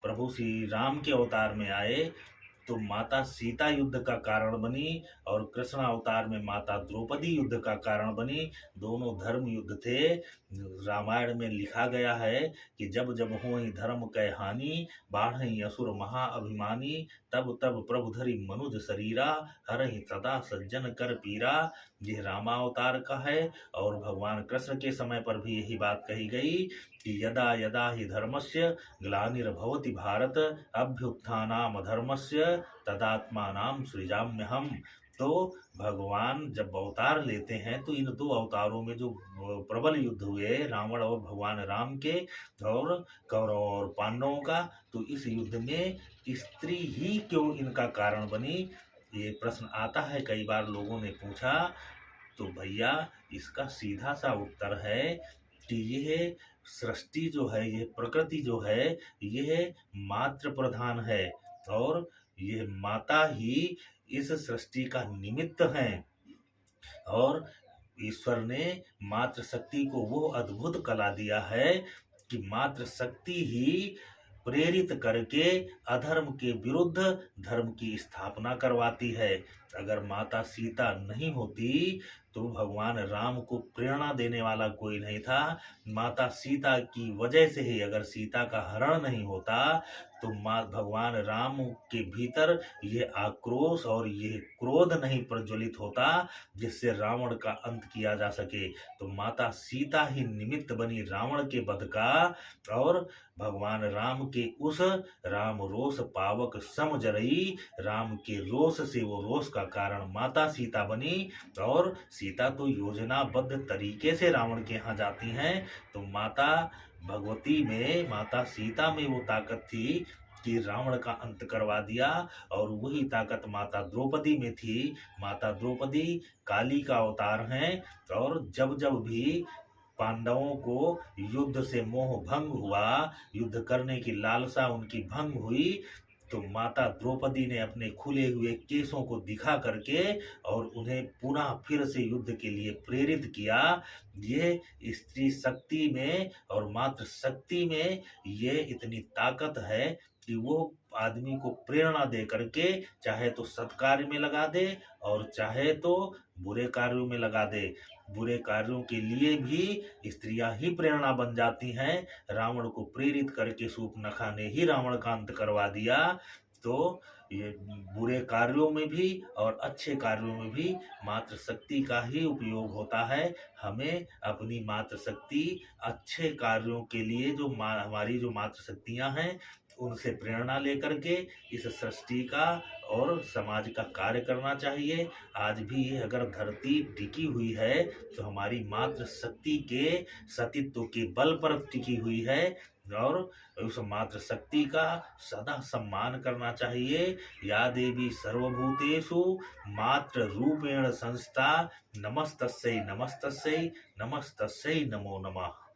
प्रभु श्री राम के अवतार में आए तो माता सीता युद्ध का कारण बनी और कृष्ण अवतार में माता द्रौपदी युद्ध का कारण बनी। दोनों धर्म युद्ध थे। रामायण में लिखा गया है कि जब जब होई धर्म कै हानि, बाढ़ई असुर महा अभिमानी, तब तब प्रभु धरि मनुज शरीरा, हरहि सदा सज्जन कर पीरा। यह रामावतार का है। और भगवान कृष्ण के समय पर भी यही बात कही गई कि यदा यदा हि धर्मस्य ग्लानिर्भवति भारत, अभ्युत्थानाम धर्मस्य तदात्मानाम सृजाम्यहम्। तो भगवान जब अवतार लेते हैं तो इन दो अवतारों में जो प्रबल युद्ध हुए रावण और भगवान राम के और कौरव और पांडवों का, तो इस युद्ध में स्त्री ही क्यों इनका कारण बनी, ये प्रश्न आता है। कई बार लोगों ने पूछा, तो भैया इसका सीधा सा उत्तर है कि यह सृष्टि जो है, यह प्रकृति जो है, यह मातृ प्रधान है और यह माता ही इस सृष्टि का निमित्त है। और ईश्वर ने मातृ शक्ति को वो अद्भुत कला दिया है कि मातृ शक्ति ही प्रेरित करके अधर्म के विरुद्ध धर्म की स्थापना करवाती है। अगर माता सीता नहीं होती तो भगवान राम को प्रेरणा देने वाला कोई नहीं था। माता सीता की वजह से ही अगर सीता का हरण नहीं होता तो भगवान राम के भीतर ये आक्रोश और ये क्रोध नहीं प्रज्वलित होता जिससे रावण का अंत किया जा सके। तो माता सीता ही निमित्त बनी रावण के वध का। और भगवान राम के उस राम रोष पावक सम जरई, राम के रोष से वो रोष का कारण माता सीता बनी। और सीता तो योजनाबद्ध तरीके से रावण के यहाँ जाती हैं। तो माता भगवती में, माता सीता में वो ताकत थी कि रावण का अंत करवा दिया। और वही ताकत माता द्रौपदी में थी। माता द्रौपदी काली का अवतार हैं। और जब जब भी पांडवों को युद्ध से मोह भंग हुआ, युद्ध करने की लालसा उनकी भंग हुई, तो माता द्रौपदी ने अपने खुले हुए केसों को दिखा करके और उन्हें पुनः फिर से युद्ध के लिए प्रेरित किया। ये स्त्री शक्ति में और मातृ शक्ति में ये इतनी ताकत है कि वो आदमी को प्रेरणा दे करके चाहे तो सत्कार्य में लगा दे और चाहे तो बुरे कार्यों में लगा दे। बुरे कार्यों के लिए भी स्त्रियां ही प्रेरणा बन जाती हैं। रावण को प्रेरित करके शूर्पणखा ने ही रावण का अंत करवा दिया। तो ये बुरे कार्यों में भी और अच्छे कार्यों में भी मातृ शक्ति का ही उपयोग होता है। हमें अपनी मातृ शक्ति अच्छे कार्यों के लिए जो हमारी जो मातृ शक्तियां हैं उनसे प्रेरणा लेकर के इस सृष्टि का और समाज का कार्य करना चाहिए। आज भी अगर धरती टिकी हुई है तो हमारी मातृ शक्ति के सतीत्व के बल पर टिकी हुई है। और उस मातृ शक्ति का सदा सम्मान करना चाहिए। या देवी सर्वभूतेषु मातृ रूपेण संस्था, नमस्तस्यै नमस्तस्यै नमस्तस्यै नमो नमः।